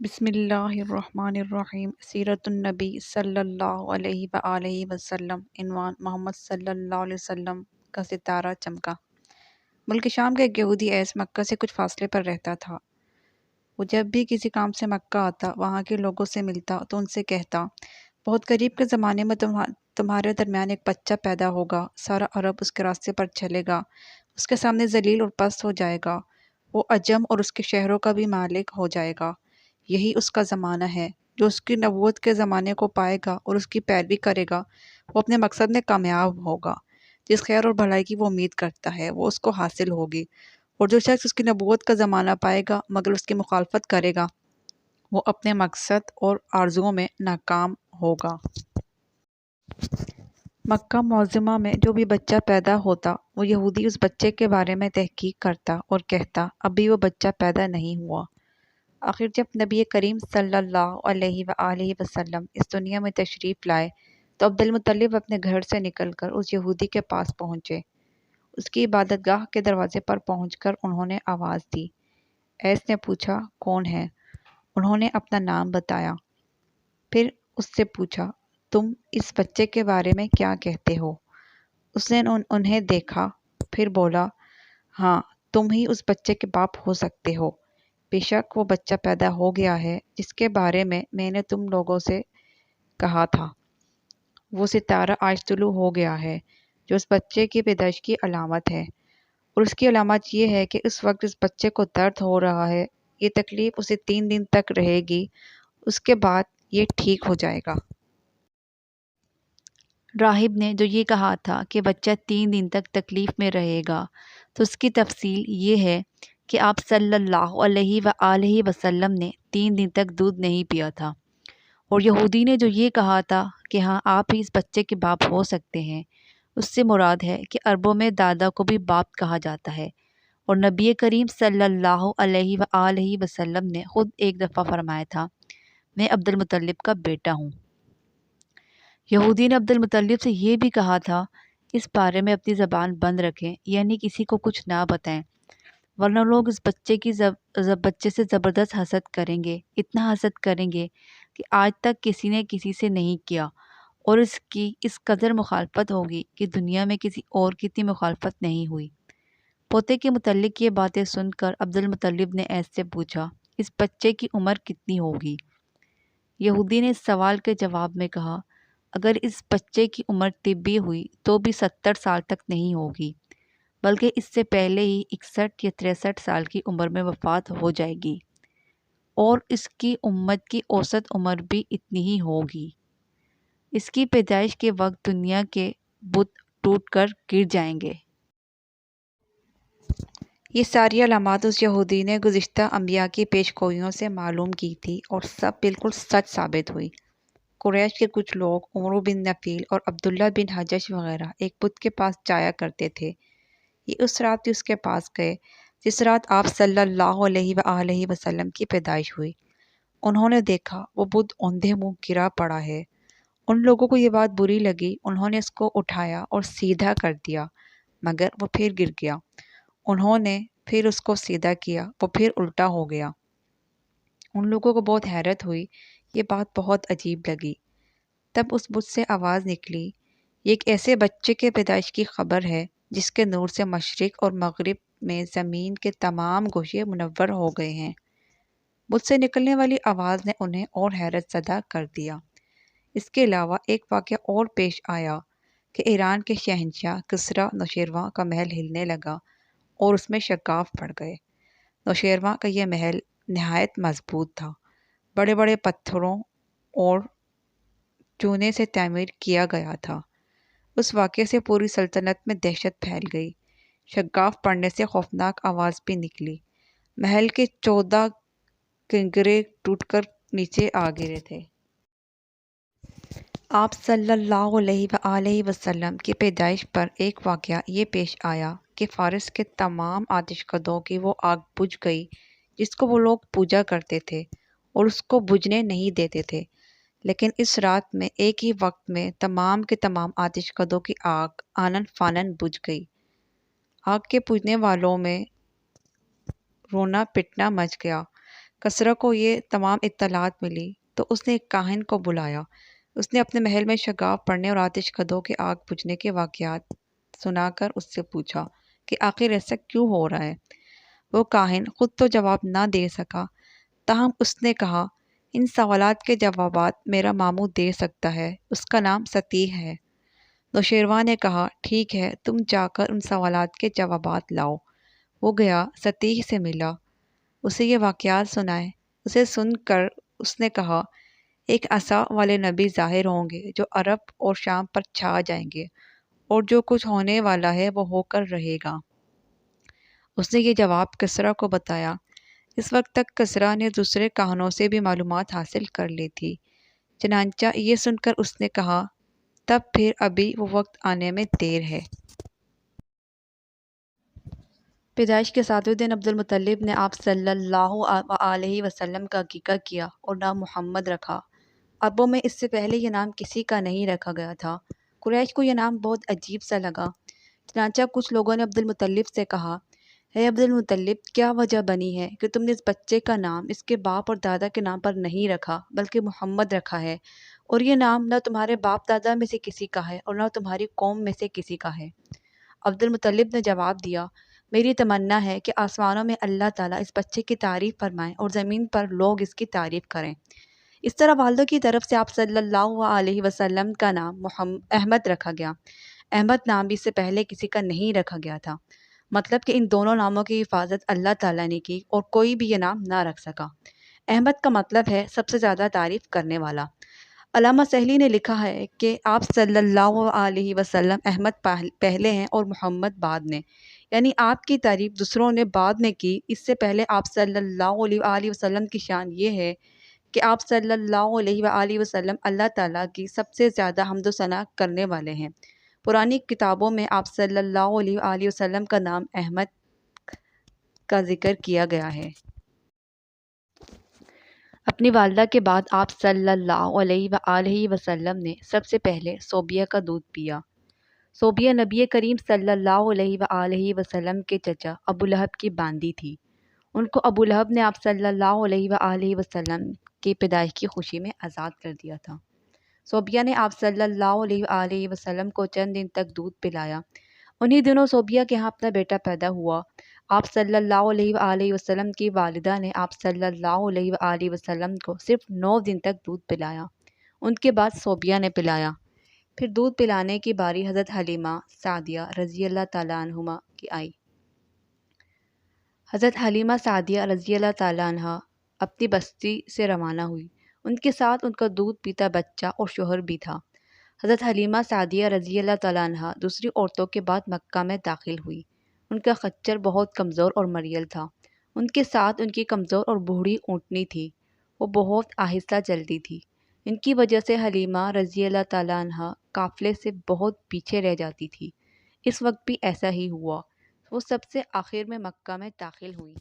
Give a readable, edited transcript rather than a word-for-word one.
بسم اللہ الرحمن الرحیم سیرت النبی صلی اللہ علیہ وآلہ وسلم عنوان محمد صلی اللہ علیہ وسلم کا ستارہ چمکا۔ ملک شام کا ایک یہودی ایس مکہ سے کچھ فاصلے پر رہتا تھا۔ وہ جب بھی کسی کام سے مکہ آتا، وہاں کے لوگوں سے ملتا تو ان سے کہتا، بہت قریب کے زمانے میں تمہارے درمیان ایک بچہ پیدا ہوگا، سارا عرب اس کے راستے پر چلے گا، اس کے سامنے ذلیل اور پست ہو جائے گا، وہ عجم اور اس کے شہروں کا بھی مالک ہو جائے گا۔ یہی اس کا زمانہ ہے۔ جو اس کی نبوت کے زمانے کو پائے گا اور اس کی پیروی کرے گا، وہ اپنے مقصد میں کامیاب ہوگا۔ جس خیر اور بھلائی کی وہ امید کرتا ہے، وہ اس کو حاصل ہوگی، اور جو شخص اس کی نبوت کا زمانہ پائے گا مگر اس کی مخالفت کرے گا، وہ اپنے مقصد اور آرزوؤں میں ناکام ہوگا۔ مکہ معظمہ میں جو بھی بچہ پیدا ہوتا، وہ یہودی اس بچے کے بارے میں تحقیق کرتا اور کہتا، ابھی وہ بچہ پیدا نہیں ہوا۔ آخر جب نبی کریم صلی اللہ علیہ وآلہ وسلم اس دنیا میں تشریف لائے تو عبد المطلب اپنے گھر سے نکل کر اس یہودی کے پاس پہنچے۔ اس کی عبادت گاہ کے دروازے پر پہنچ کر انہوں نے آواز دی۔ ایس نے پوچھا، کون ہے؟ انہوں نے اپنا نام بتایا۔ پھر اس سے پوچھا، تم اس بچے کے بارے میں کیا کہتے ہو؟ اس نے انہیں دیکھا، پھر بولا، ہاں، تم ہی اس بچے کے باپ ہو سکتے ہو۔ بے شک وہ بچہ پیدا ہو گیا ہے جس کے بارے میں نے تم لوگوں سے کہا تھا۔ وہ ستارہ آج طلوع ہو گیا ہے جو اس بچے کی پیدائش کی علامت ہے، اور اس کی علامت یہ ہے کہ اس وقت اس بچے کو درد ہو رہا ہے۔ یہ تکلیف اسے 3 دن تک رہے گی، اس کے بعد یہ ٹھیک ہو جائے گا۔ راہب نے جو یہ کہا تھا کہ بچہ 3 دن تک تکلیف میں رہے گا، تو اس کی تفصیل یہ ہے کہ آپ صلی اللہ علیہ وآلہ وسلم نے 3 دن تک دودھ نہیں پیا تھا، اور یہودی نے جو یہ کہا تھا کہ ہاں آپ ہی اس بچے کے باپ ہو سکتے ہیں، اس سے مراد ہے کہ عربوں میں دادا کو بھی باپ کہا جاتا ہے، اور نبی کریم صلی اللہ علیہ وآلہ وسلم نے خود ایک دفعہ فرمایا تھا، میں عبد المطلب کا بیٹا ہوں۔ یہودی نے عبد المطلب سے یہ بھی کہا تھا، اس بارے میں اپنی زبان بند رکھیں، یعنی کسی کو کچھ نہ بتائیں، ورنہ لوگ اس بچے سے زبردست حسد کریں گے، اتنا حسد کریں گے کہ آج تک کسی نے کسی سے نہیں کیا، اور اس کی اس قدر مخالفت ہوگی کہ دنیا میں کسی اور کی اتنی مخالفت نہیں ہوئی۔ پوتے کے متعلق یہ باتیں سن کر عبد المطلب نے ایسے پوچھا، اس بچے کی عمر کتنی ہوگی؟ یہودی نے اس سوال کے جواب میں کہا، اگر اس بچے کی عمر طبی ہوئی تو بھی 70 سال تک نہیں ہوگی، بلکہ اس سے پہلے ہی 61 یا 63 سال کی عمر میں وفات ہو جائے گی، اور اس کی امت کی اوسط عمر بھی اتنی ہی ہوگی۔ اس کی پیدائش کے وقت دنیا کے بت ٹوٹ کر گر جائیں گے۔ یہ ساری علامات اس یہودی نے گزشتہ انبیاء کی پیش گوئیوں سے معلوم کی تھی، اور سب بالکل سچ ثابت ہوئی۔ قریش کے کچھ لوگ عمرو بن نفیل اور عبداللہ بن حجش وغیرہ ایک بت کے پاس جایا کرتے تھے۔ یہ اس رات بھی اس کے پاس گئے جس رات آپ صلی اللہ علیہ وآلہ وسلم کی پیدائش ہوئی۔ انہوں نے دیکھا وہ بت اوندھے منہ گرا پڑا ہے۔ ان لوگوں کو یہ بات بری لگی، انہوں نے اس کو اٹھایا اور سیدھا کر دیا، مگر وہ پھر گر گیا۔ انہوں نے پھر اس کو سیدھا کیا، وہ پھر الٹا ہو گیا۔ ان لوگوں کو بہت حیرت ہوئی، یہ بات بہت عجیب لگی۔ تب اس بت سے آواز نکلی، یہ ایک ایسے بچے کے پیدائش کی خبر ہے جس کے نور سے مشرق اور مغرب میں زمین کے تمام گوشے منور ہو گئے ہیں۔ بت سے نکلنے والی آواز نے انہیں اور حیرت زدہ کر دیا۔ اس کے علاوہ ایک واقعہ اور پیش آیا کہ ایران کے شہنشاہ کسریٰ نوشیروان کا محل ہلنے لگا اور اس میں شگاف پڑ گئے۔ نوشیروان کا یہ محل نہایت مضبوط تھا، بڑے بڑے پتھروں اور چونے سے تعمیر کیا گیا تھا۔ اس واقعے سے پوری سلطنت میں دہشت پھیل گئی۔ شگاف پڑنے سے خوفناک آواز بھی نکلی۔ محل کے 14 کنگرے ٹوٹ کر نیچے آ گرے تھے۔ آپ صلی اللہ علیہ وآلہ وسلم کی پیدائش پر ایک واقعہ یہ پیش آیا کہ فارس کے تمام آتش کدوں کی وہ آگ بجھ گئی جس کو وہ لوگ پوجا کرتے تھے اور اس کو بجھنے نہیں دیتے تھے، لیکن اس رات میں ایک ہی وقت میں تمام کے تمام آتش کدوں کی آگ آنن فانن بجھ گئی۔ آگ کے پوجنے والوں میں رونا پٹنا مچ گیا۔ کسرا کو یہ تمام اطلاعات ملی تو اس نے ایک کاہن کو بلایا۔ اس نے اپنے محل میں شگاف پڑھنے اور آتش کدوں کے آگ بجھنے کے واقعات سنا کر اس سے پوچھا کہ آخر ایسا کیوں ہو رہا ہے۔ وہ کاہن خود تو جواب نہ دے سکا، تاہم اس نے کہا، ان سوالات کے جوابات میرا ماموں دے سکتا ہے، اس کا نام ستیح ہے۔ نوشیروان نے کہا، ٹھیک ہے، تم جا کر ان سوالات کے جوابات لاؤ۔ وہ گیا، ستیح سے ملا، اسے یہ واقعات سنائے۔ اسے سن کر اس نے کہا، ایک عصا والے نبی ظاہر ہوں گے جو عرب اور شام پر چھا جائیں گے، اور جو کچھ ہونے والا ہے وہ ہو کر رہے گا۔ اس نے یہ جواب کسریٰ کو بتایا۔ اس وقت تک کسریٰ نے دوسرے کاہنوں سے بھی معلومات حاصل کر لی تھی، چنانچہ یہ سن کر اس نے کہا، تب پھر ابھی وہ وقت آنے میں دیر ہے۔ پیدائش کے 7ویں دن عبدالمطلب نے آپ صلی اللہ علیہ وسلم کا عقیقہ کیا اور نام محمد رکھا۔ عربوں میں اس سے پہلے یہ نام کسی کا نہیں رکھا گیا تھا۔ قریش کو یہ نام بہت عجیب سا لگا، چنانچہ کچھ لوگوں نے عبدالمطلب سے کہا، اے عبدالمطلب، کیا وجہ بنی ہے کہ تم نے اس بچے کا نام اس کے باپ اور دادا کے نام پر نہیں رکھا بلکہ محمد رکھا ہے، اور یہ نام نہ تمہارے باپ دادا میں سے کسی کا ہے اور نہ تمہاری قوم میں سے کسی کا ہے؟ عبدالمطلب نے جواب دیا، میری تمنا ہے کہ آسمانوں میں اللہ تعالیٰ اس بچے کی تعریف فرمائیں اور زمین پر لوگ اس کی تعریف کریں۔ اس طرح والدوں کی طرف سے آپ صلی اللہ علیہ وسلم کا نام احمد رکھا گیا۔ احمد نام بھی اس سے پہلے کسی کا نہیں رکھا گیا تھا، مطلب کہ ان دونوں ناموں کی حفاظت اللہ تعالیٰ نے کی اور کوئی بھی یہ نام نہ رکھ سکا۔ احمد کا مطلب ہے سب سے زیادہ تعریف کرنے والا۔ علامہ سہلی نے لکھا ہے کہ آپ صلی اللہ علیہ وسلم احمد پہلے ہیں اور محمد بعد میں، یعنی آپ کی تعریف دوسروں نے بعد میں کی۔ اس سے پہلے آپ صلی اللہ علیہ وسلم کی شان یہ ہے کہ آپ صلی اللہ علیہ وسلم اللہ تعالیٰ کی سب سے زیادہ حمد و ثنا کرنے والے ہیں۔ پرانی کتابوں میں آپ صلی اللہ علیہ وسلم کا نام احمد کا ذکر کیا گیا ہے۔ اپنی والدہ کے بعد آپ صلی اللہ علیہ وسلم نے سب سے پہلے صوبیہ کا دودھ پیا۔ صوبیہ نبی کریم صلی اللہ علیہ وسلم کے چچا ابو لہب کی باندی تھی۔ ان کو ابو لہب نے آپ صلی اللہ علیہ وسلم کی پیدائش کی خوشی میں آزاد کر دیا تھا۔ صوبیہ نے آپ صلی اللہ علیہ وسلم کو چند دن تک دودھ پلایا۔ انہی دنوں صوبیہ کے ہاں اپنا بیٹا پیدا ہوا۔ آپ صلی اللہ علیہ وسلم کی والدہ نے آپ صلی اللہ علیہ وسلم کو صرف 9 دن تک دودھ پلایا۔ ان کے بعد صوبیہ نے پلایا۔ پھر دودھ پلانے کی باری حضرت حلیمہ سعدیہ رضی اللہ تعالیٰ عنہما کی آئی۔ حضرت حلیمہ سعدیہ رضی اللہ تعالیٰ عنہ اپنی بستی سے روانہ ہوئی۔ ان کے ساتھ ان کا دودھ پیتا بچہ اور شوہر بھی تھا۔ حضرت حلیمہ سعدیہ رضی اللہ تعالیٰ عنہ دوسری عورتوں کے بعد مکہ میں داخل ہوئی۔ ان کا خچر بہت کمزور اور مریل تھا۔ ان کے ساتھ ان کی کمزور اور بوڑھی اونٹنی تھی، وہ بہت آہستہ چلتی تھی۔ ان کی وجہ سے حلیمہ رضی اللہ تعالیٰ عنہ قافلے سے بہت پیچھے رہ جاتی تھی۔ اس وقت بھی ایسا ہی ہوا، وہ سب سے آخر میں مکہ میں داخل ہوئی۔